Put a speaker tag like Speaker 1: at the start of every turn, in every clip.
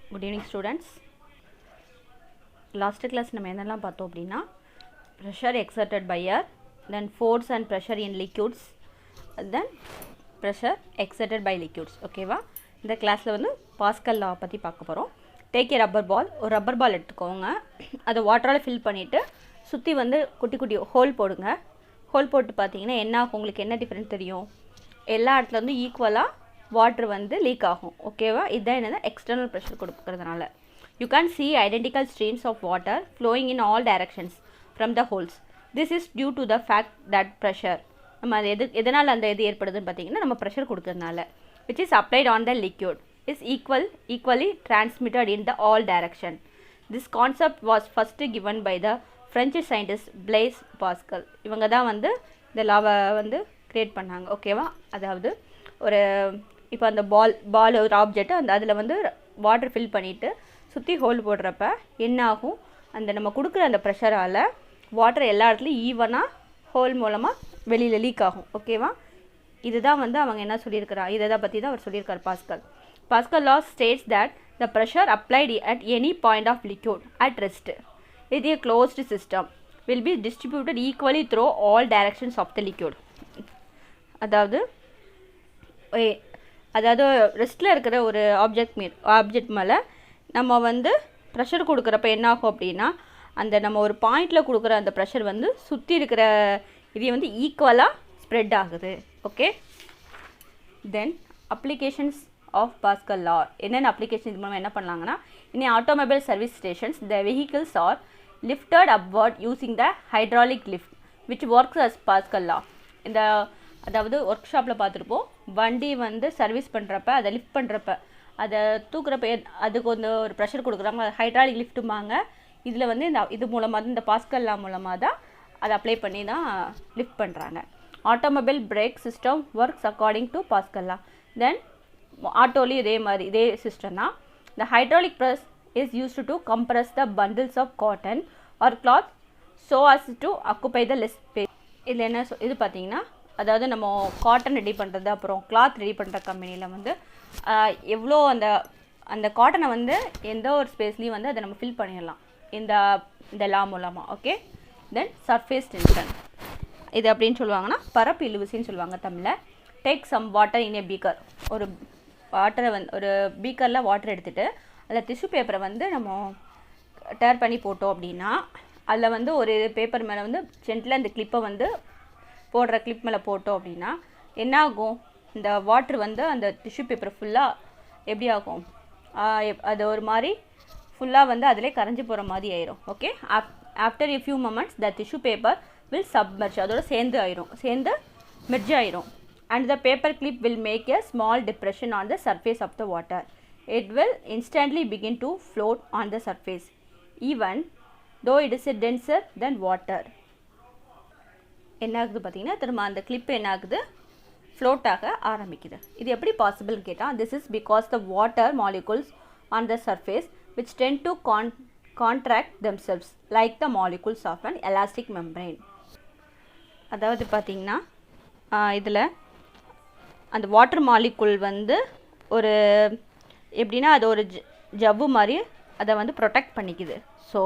Speaker 1: Good evening students. Last class நம்ம என்னெல்லாம் பார்த்தோம் அப்படின்னா pressure exerted by air, then force and pressure in liquids, then pressure exerted by liquids. ஓகேவா? இந்த கிளாஸில் வந்து பாஸ்கல் லா பற்றி பார்க்க போகிறோம். டேக் ஏ ரப்பர் பால், ஒரு ரப்பர் பால் எடுத்துக்கோங்க, அதை வாட்டரால் ஃபில் பண்ணிவிட்டு சுற்றி வந்து குட்டி குட்டி ஹோல் போடுங்க. ஹோல் போட்டு பார்த்தீங்கன்னா என்ன ஆகும், உங்களுக்கு என்ன டிஃப்ரெண்ட் தெரியும்? எல்லா இடத்துல வந்து ஈக்குவலாக வாட்டர் வந்து லீக் ஆகும். ஓகேவா? இதுதான் என்னது எக்ஸ்டர்னல் ப்ரெஷர் கொடுக்கறதுனால. You can see identical streams of water flowing in all directions from the holes. This is due to the fact that pressure, நம்ம எதனால் அந்த இது ஏற்படுதுன்னு பார்த்தீங்கன்னா நம்ம ப்ரெஷர் கொடுக்கறதுனால, which is applied on the liquid is equally transmitted in the all direction. This concept was first given by the French scientist Blaise Pascal. இவங்க தான் வந்து இந்த லாவை வந்து கிரியேட் பண்ணாங்க. ஓகேவா? அதாவது ஒரு இப்போ அந்த பால் ஒரு ஆப்ஜெக்ட் அந்த அதில் வந்து வாட்டர் ஃபில் பண்ணிவிட்டு சுற்றி ஹோல் போடுறப்ப என்ன ஆகும், அந்த நம்ம கொடுக்குற அந்த ப்ரெஷரால் வாட்டர் எல்லா இடத்துலையும் ஈவனாக ஹோல் மூலமாக வெளியில் லீக் ஆகும். ஓகேவா? இதுதான் வந்து அவங்க என்ன சொல்லியிருக்கிறார், இதை பற்றி தான் அவர் சொல்லியிருக்கார் pascal. Pascal law states that the pressure applied at any point of liquid at rest with a closed system will be distributed equally through all directions of the liquid. அதாவது ரெஸ்ட்டில் இருக்கிற ஒரு ஆப்ஜெக்ட் மேலே நம்ம வந்து ப்ரெஷர் கொடுக்குறப்ப என்ன ஆகும் அப்படின்னா, அந்த நம்ம ஒரு பாயிண்டில் கொடுக்குற அந்த ப்ரெஷர் வந்து சுற்றி இருக்கிற இதை வந்து ஈக்குவலாக ஸ்ப்ரெட் ஆகுது. Okay, then applications of Pascal law. என்னென்ன அப்ளிகேஷன் இது மூலமாக என்ன பண்ணலாங்கன்னா, இனி automobile service stations the vehicles are lifted upward using the hydraulic lift which works as Pascal law. இந்த அதாவது ஒர்க் ஷாப்பில் பார்த்துருப்போம், வண்டி வந்து சர்வீஸ் பண்ணுறப்ப அதை லிஃப்ட் பண்ணுறப்ப அதை தூக்குறப்ப அதுக்கு வந்து ஒரு ப்ரெஷர் கொடுக்குறாங்க, ஹைட்ராலிக் லிஃப்ட்டுமாங்க. இதில் வந்து இது மூலமாக தான், இந்த பாஸ்கல் லா மூலமாக தான் அதை அப்ளை பண்ணி தான் லிஃப்ட் பண்ணுறாங்க. Automobile brake system works according to Pascal law. Then ஆட்டோலையும் இதே மாதிரி இதே சிஸ்டம் தான். The hydraulic press is used to compress the bundles of cotton or cloth so as to occupy the less space. இதில் என்ன இது பார்த்தீங்கன்னா, அதாவது நம்ம காட்டன் ரெடி பண்ணுறது அப்புறம் கிளாத் ரெடி பண்ணுற கம்பெனியில் வந்து எவ்வளோ அந்த காட்டனை வந்து எந்த ஒரு ஸ்பேஸ்லேயும் வந்து அதை நம்ம ஃபில் பண்ணிடலாம் இந்த லா மூலமாக. ஓகே, தென் சர்ஃபேஸ் டென்ஷன் இது அப்படின்னு சொல்லுவாங்கன்னா பரப்பு இழுவிசைன்னு சொல்லுவாங்க தமிழில். Take some water in a beaker. ஒரு பீக்கரில் வாட்டர் எடுத்துகிட்டு அதில் டிஷ்யூ பேப்பரை வந்து நம்ம டேர் பண்ணி போட்டோம் அப்படின்னா, அதில் வந்து ஒரு பேப்பர் மேலே வந்து ஜென்டில் அந்த கிளிப்பை வந்து போடுற கிளிப் மேலே போட்டோம் அப்படின்னா என்ன ஆகும், இந்த வாட்ரு வந்து அந்த டிஷ்யூ பேப்பர் ஃபுல்லாக எப்படி ஆகும், அது ஒரு மாதிரி ஃபுல்லாக வந்து அதிலே கரைஞ்சி போகிற மாதிரி ஆயிரும். Okay, after a few moments the tissue paper will submerge, அதோட சேர்ந்து மெர்ஜ் ஆயிரும். And the paper clip will make a small depression on the surface of the water. It will instantly begin to float on the surface even though it is a denser than water. என்ன ஆகுது பார்த்தீங்கன்னா, திரும்ப அந்த clip என்ன ஆகுது, float ஆக ஆரம்பிக்குது. இது எப்படி பாசிபிள்னு கேட்டால், this is because the water molecules on the surface which tend to contract themselves like the molecules of an elastic membrane. அதாவது பார்த்தீங்கன்னா இதில் அந்த வாட்டர் மாலிகுல் வந்து ஒரு எப்படின்னா அது ஒரு ஜவ்வு மாதிரி அதை வந்து ப்ரொடெக்ட் பண்ணிக்குது. ஸோ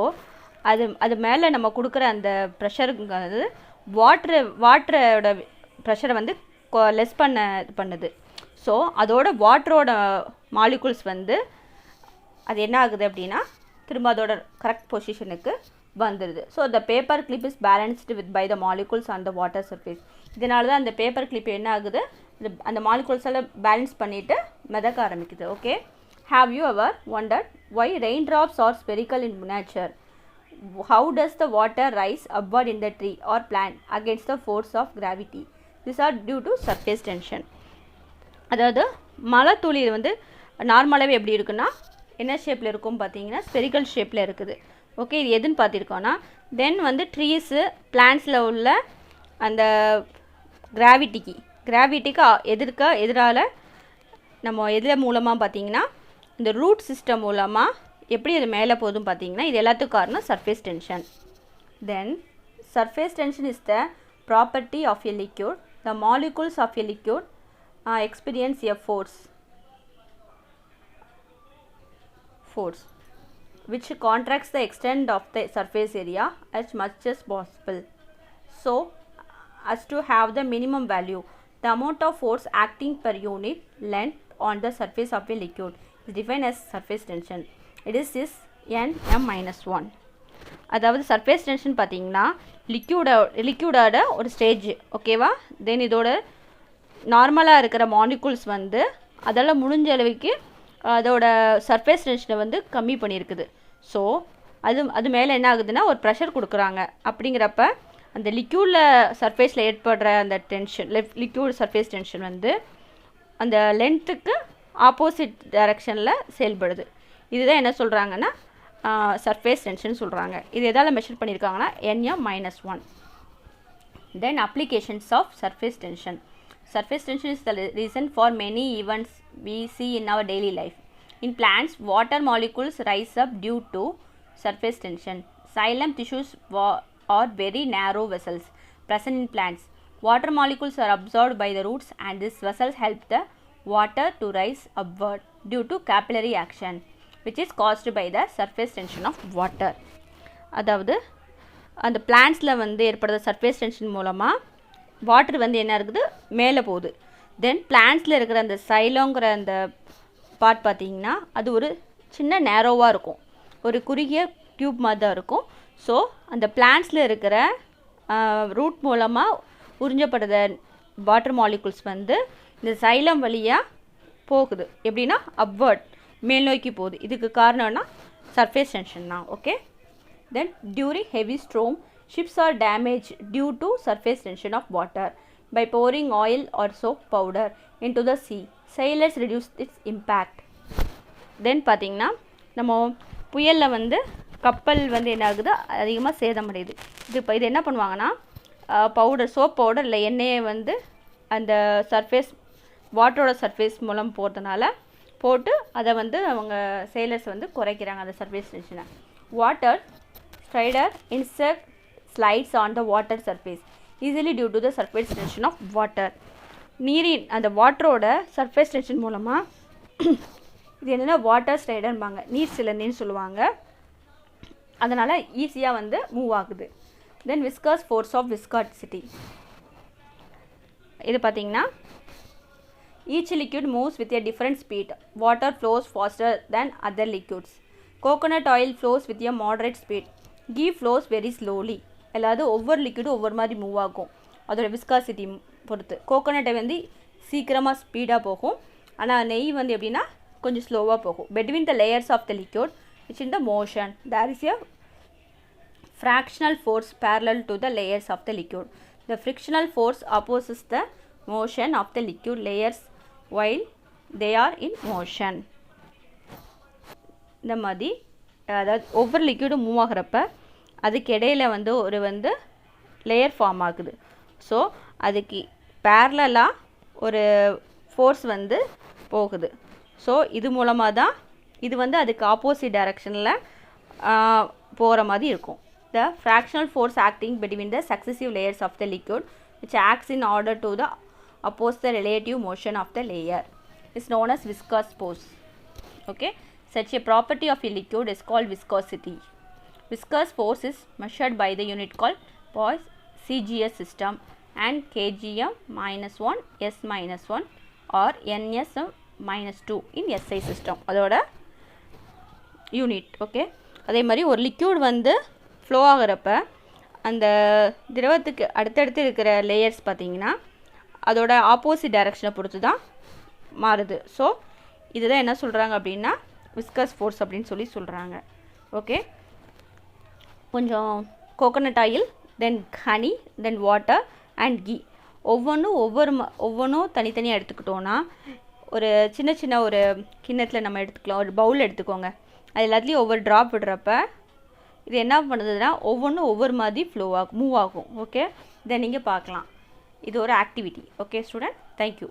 Speaker 1: அது மேலே நம்ம கொடுக்குற அந்த ப்ரெஷருங்கிறது வாட்டரோட ப்ரெஷரை வந்து லெஸ் பண்ணுது. ஸோ அதோட வாட்டரோட மாலிகுல்ஸ் வந்து அது என்ன ஆகுது அப்படின்னா திரும்ப அதோட கரெக்ட் பொசிஷனுக்கு வந்துடுது. So the paper clip is balanced with by the molecules on the water surface. இதனால தான் அந்த பேப்பர் கிளிப் என்ன ஆகுது, அந்த மாலிகுல்ஸால் பேலன்ஸ் பண்ணிவிட்டு மிதக்க ஆரம்பிக்குது. Okay, have you ever wondered why raindrops are spherical in nature? How does the water rise upward in the tree or plant against the force of gravity? These are due to surface tension. அதாவது மழை துளி வந்து நார்மலாகவே எப்படி இருக்குன்னா என்ன ஷேப்பில் இருக்கும் பார்த்தீங்கன்னா ஸ்பெரிக்கல் ஷேப்பில் இருக்குது. ஓகே, இது எதுன்னு பார்த்துருக்கோன்னா தென் வந்து ட்ரீஸு பிளான்ஸில் உள்ள அந்த கிராவிட்டிக்கு எதிரால் நம்ம எதில் மூலமாக பார்த்தீங்கன்னா இந்த ரூட் சிஸ்டம் மூலமாக எப்படி அது மேலே போதும் பார்த்தீங்கன்னா இது எல்லாத்துக்கும் காரணம் surface tension. Then surface tension is the property of a liquid. The molecules of a liquid experience a force, which contracts the extent of the surface area as much as possible, so as to have the minimum value. The amount of force acting per unit length on the surface of a liquid is defined as surface tension. It is this Nm-1. அதாவது surface tension பார்த்தீங்கன்னா லிக்யூடோட ஒரு stage, ஓகேவா. தென் இதோட நார்மலாக இருக்கிற molecules வந்து அதெல்லாம் முடிஞ்ச அளவுக்கு அதோட சர்ஃபேஸ் டென்ஷனை வந்து கம்மி பண்ணியிருக்குது. ஸோ அது மேலே என்ன ஆகுதுன்னா ஒரு ப்ரெஷர் கொடுக்குறாங்க. அப்படிங்கிறப்ப அந்த லிக்யூடில் சர்ஃபேஸில் ஏற்படுற அந்த டென்ஷன், லிக்யூட் சர்ஃபேஸ் டென்ஷன் வந்து அந்த லென்த்துக்கு ஆப்போசிட் டைரக்ஷனில் செயல்படுது. இதுதான் என்ன சொல்கிறாங்கன்னா சர்ஃபேஸ் டென்ஷன் சொல்கிறாங்க. இது எதால் மெஷர் பண்ணியிருக்காங்கன்னா Nm-1. Then applications of surface tension. Surface tension is the reason for many events we see in our daily life. In plants, water molecules rise up due to surface tension. Xylem tissues are very narrow vessels present in plants. Water molecules are absorbed by the roots, and these vessels help the water to rise upward due to capillary action, which is caused by the surface tension of water. அதாவது அந்த பிளான்ட்ஸில் வந்து ஏற்படுற surface tension மூலமாக water வந்து என்ன இருக்குது மேலே போகுது. தென் பிளான்ட்ஸில் இருக்கிற அந்த சைலோங்கிற அந்த பார்ட் பார்த்திங்கன்னா அது ஒரு சின்ன நேரோவாக இருக்கும், ஒரு குறுகிய டியூப் மாதிரி தான் இருக்கும். ஸோ அந்த பிளான்ட்ஸில் இருக்கிற ரூட் மூலமாக உறிஞ்சப்படுற வாட்டர் மாலிகுல்ஸ் வந்து இந்த சைலம் வழியாக போகுது. எப்படின்னா அப்வர்ட், மேல் நோக்கி போகுது. இதுக்கு காரணம்னா சர்ஃபேஸ் டென்ஷன் தான். Okay. Then during heavy storm, ships are damaged due to surface tension of water by pouring oil or soap powder into the sea. Sailors reduce its impact. Then பார்த்தீங்கன்னா நம்ம புயலில் வந்து கப்பல் வந்து என்ன ஆகுது, அதிகமாக சேதமடையுது. இது என்ன பண்ணுவாங்கன்னா சோப் பவுடர் இல்லை எண்ணெயை வந்து அந்த சர்ஃபேஸ் வாட்டரோட சர்ஃபேஸ் மூலம் போகிறதுனால போட்டு அதை வந்து அவங்க சேலர்ஸ் வந்து குறைக்கிறாங்க அந்த சர்ஃபேஸ் டென்ஷனை. Water strider insect slides on the water surface easily due to the surface tension of water. நீரின் அந்த வாட்டரோட சர்ஃபேஸ் டென்ஷன் மூலமாக இது என்னென்னா வாட்டர் ஸ்லைடர்பாங்க, நீர் சிலந்தின்னு சொல்லுவாங்க. அதனால் ஈஸியாக வந்து மூவ் ஆகுது. தென் விஸ்கஸ் ஃபோர்ஸ் ஆஃப் விஸ்காசிட்டி. இது பார்த்திங்கன்னா each liquid moves with a different speed. Water flows faster than other liquids. Coconut oil flows with a moderate speed. Ghee flows very slowly. அதாவது ஒவ்வொரு லிக்விடும் ஒவ்வொரு மாதிரி மூவ் ஆகும் அதோட விஸ்காசிட்டி பொறுத்து. கோகோனட்டை வந்து சீக்கிரமாக ஸ்பீடாக போகும், ஆனால் நெய் வந்து எப்படின்னா கொஞ்சம் ஸ்லோவாக போகும். between the layers of the liquid which in the motion there is a fractional force parallel to the layers of the liquid. The frictional force opposes the motion of the liquid layers while they are in motion. இந்த மாதிரி அதாவது ஒவ்வொரு லிக்விடும் move ஆகிறப்ப அதுக்கு இடையில் வந்து ஒரு layer form ஆகுது. So அதுக்கு பேரலாக ஒரு ஃபோர்ஸ் வந்து போகுது. ஸோ இது மூலமாக தான் இது வந்து அதுக்கு ஆப்போசிட் டைரக்ஷனில் போகிற மாதிரி இருக்கும். The fractional force acting between the successive layers of the liquid which acts in order to oppose the relative motion of the layer is known as viscous force. Okay, such a property of a liquid is called viscosity. Viscous force is measured by the unit called Poisson CGS system and kgm-1 s-1 or ns-2 in SI system. அதோட unit. Okay, அதே மாதிரி ஒரு liquid வந்து flow ஆகிறப்ப அந்த திரவத்துக்கு அடுத்தடுத்து இருக்கிற layers பார்த்திங்கன்னா அதோட ஆப்போசிட் டைரக்ஷனை பொறுத்து தான் மாறுது. ஸோ இதுதான் என்ன சொல்கிறாங்க அப்படின்னா விஸ்கஸ் ஃபோர்ஸ் அப்படின்னு சொல்கிறாங்க. ஓகே, கொஞ்சம் coconut oil, then honey, then water and ghee ஒவ்வொன்றும் தனித்தனியாக எடுத்துக்கிட்டோன்னா ஒரு சின்ன சின்ன ஒரு கிண்ணத்தில் நம்ம எடுத்துக்கலாம். ஒரு பவுல் எடுத்துக்கோங்க. அது எல்லாத்துலேயும் ஒவ்வொரு ட்ராப் விடுறப்ப இது என்ன பண்ணுதுன்னா ஒவ்வொன்றும் ஒவ்வொரு மாதிரி மூவ் ஆகும். ஓகே, இதை நீங்கள் பார்க்கலாம். இது ஒரு ஆக்டிவிட்டி. Okay student, thank you.